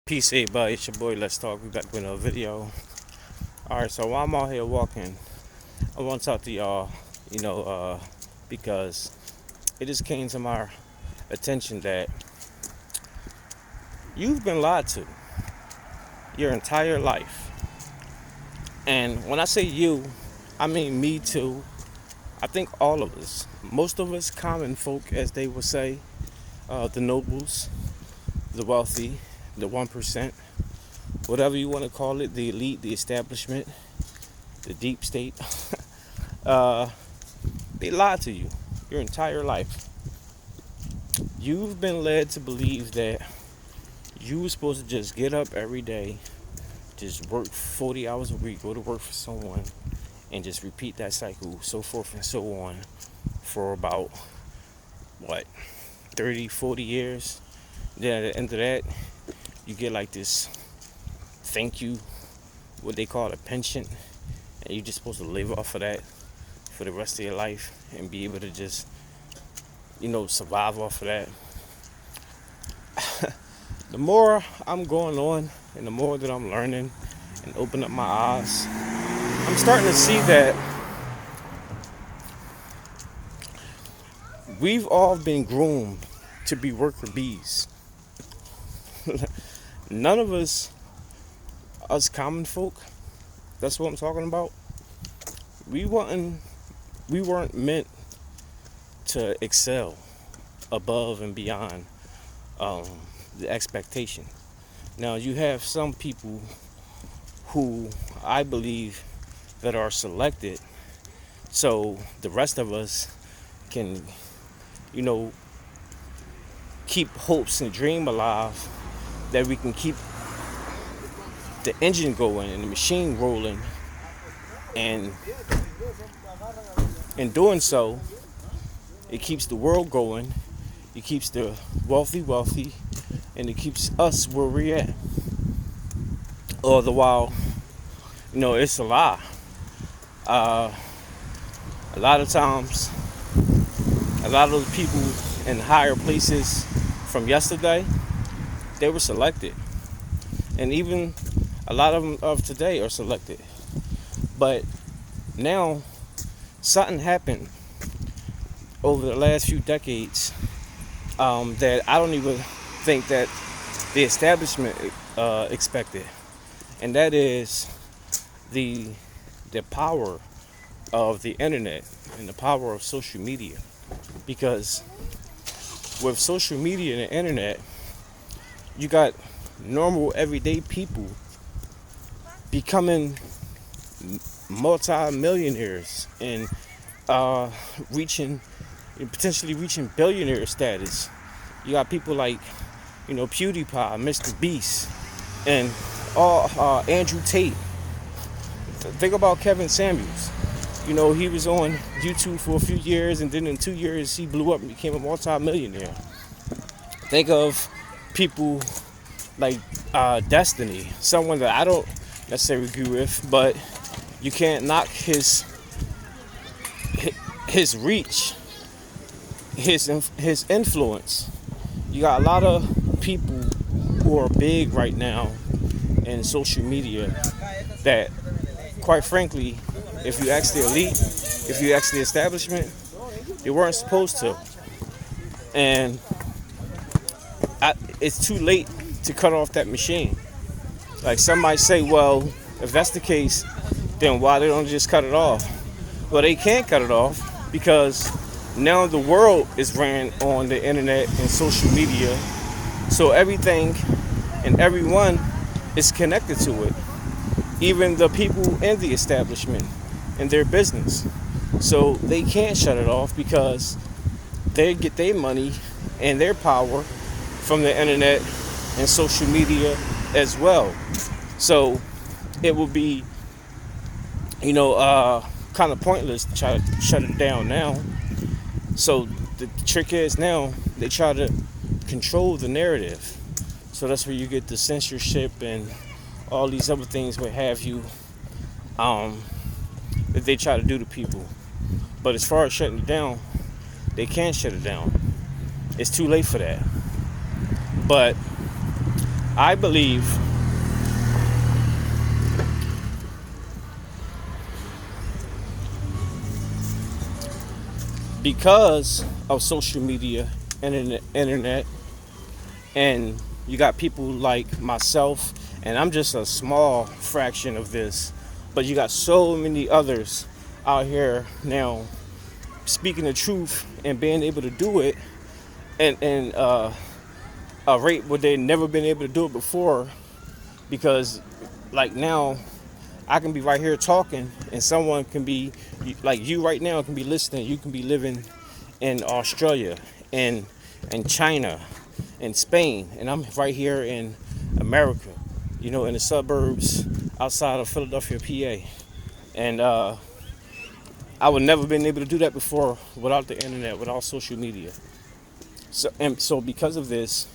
Peace, everybody. It's your boy. Let's talk. We back with another video. All right. So while I'm out here walking, I want to talk to y'all. Because it just came to my attention that you've been lied to your entire life. And when I say you, I mean me too. I think all of us, most of us, common folk, as they would say, the nobles, the wealthy, the 1%, whatever you want to call it, the elite, the establishment, the deep state, they lied to you your entire life. You've been led to believe that you were supposed to just get up every day, just work 40 hours a week, go to work for someone, and just repeat that cycle, so forth and so on, for about, 30, 40 years. Then at the end of that, you get like this thank you, what they call a pension, and you're just supposed to live off of that for the rest of your life and be able to just, survive off of that. The more I'm going on and the more that I'm learning and open up my eyes, I'm starting to see that we've all been groomed to be worker bees. None of us common folk, that's what I'm talking about. We weren't meant to excel above and beyond the expectation. Now you have some people who I believe that are selected so the rest of us can, keep hopes and dream alive, that we can keep the engine going and the machine rolling, and in doing so, it keeps the world going, it keeps the wealthy, and it keeps us where we're at. All the while, it's a lie. A lot of times, a lot of the people in higher places from yesterday, they were selected. And even a lot of them of today are selected. But now, something happened over the last few decades that I don't even think that the establishment expected. And that is the power of the internet and the power of social media. Because with social media and the internet, you got normal everyday people becoming multi-millionaires and potentially reaching billionaire status. You got people like, PewDiePie, Mr. Beast, and Andrew Tate. Think about Kevin Samuels. He was on YouTube for a few years, and then in 2 years he blew up and became a multi-millionaire. Think of people like Destiny, someone that I don't necessarily agree with, but you can't knock his reach, his influence. You got a lot of people who are big right now in social media that, quite frankly, if you ask the elite, if you ask the establishment, they weren't supposed to. And it's too late to cut off that machine. Like some might say, well, if that's the case, then why they don't just cut it off? Well, they can't cut it off because now the world is ran on the internet and social media. So everything and everyone is connected to it. Even the people in the establishment and their business. So they can't shut it off because they get their money and their power from the internet and social media as well. So it will be, kind of pointless to try to shut it down now. So the trick is now they try to control the narrative. So that's where you get the censorship and all these other things what have you that they try to do to people. But as far as shutting it down, they can't shut it down. It's too late for that. But I believe because of social media and the internet, and you got people like myself, and I'm just a small fraction of this, but you got so many others out here now speaking the truth and being able to do it, and a rate where they never been able to do it before. Because like now I can be right here talking, and someone can be like you right now can be listening. You can be living in Australia, and China, and Spain, and I'm right here in America, in the suburbs outside of Philadelphia, PA. And I would never been able to do that before without the internet, without social media. So because of this,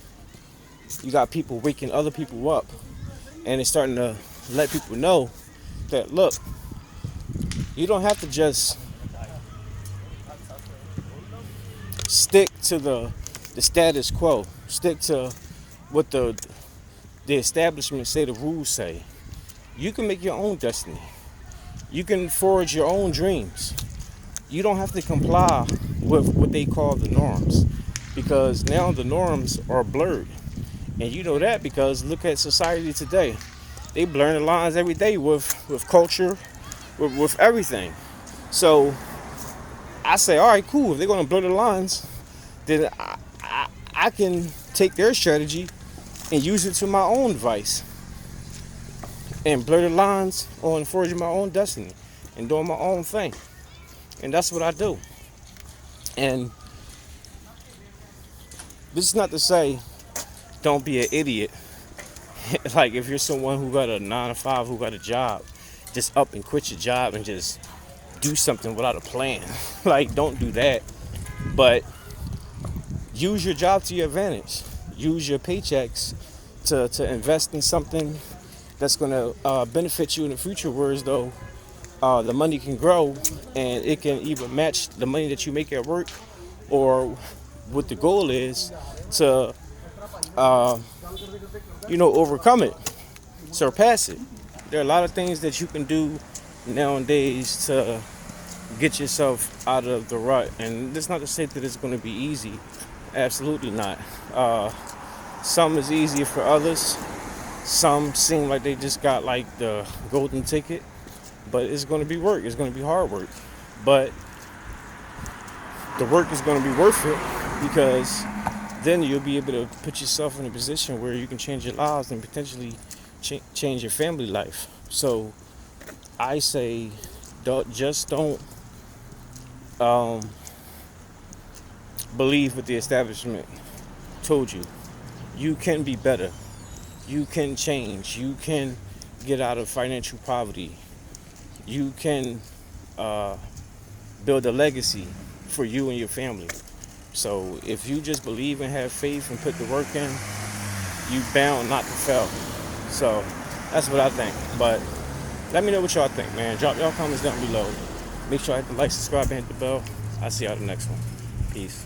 you got people waking other people up, and it's starting to let people know that, look, you don't have to just stick to the status quo, stick to what the establishment say, the rules say. You can make your own destiny. You can forge your own dreams. You don't have to comply with what they call the norms, because now the norms are blurred. And you know that because look at society today. They blur the lines every day with culture, with everything. So I say, all right, cool. If they're going to blur the lines, then I can take their strategy and use it to my own device and blur the lines on forging my own destiny and doing my own thing. And that's what I do. And this is not to say don't be an idiot. Like if you're someone who got a 9 to 5, who got a job, just up and quit your job and just do something without a plan. Like don't do that. But use your job to your advantage. Use your paychecks to invest in something that's going to benefit you in the future, whereas though the money can grow and it can either match the money that you make at work, or what the goal is to overcome it, surpass it. There are a lot of things that you can do nowadays to get yourself out of the rut, and it's not to say that it's going to be easy. Absolutely not. Some is easier for others. Some seem like they just got like the golden ticket, but it's going to be work. It's going to be hard work, but the work is going to be worth it, because then you'll be able to put yourself in a position where you can change your lives and potentially change your family life. So I say, don't believe what the establishment told you. You can be better. You can change. You can get out of financial poverty. You can build a legacy for you and your family. So if you just believe and have faith and put the work in, you bound not to fail. So that's what I think. But let me know what y'all think, man. Drop y'all comments down below. Make sure I hit the like, subscribe, and hit the bell. I'll see y'all the next one. Peace.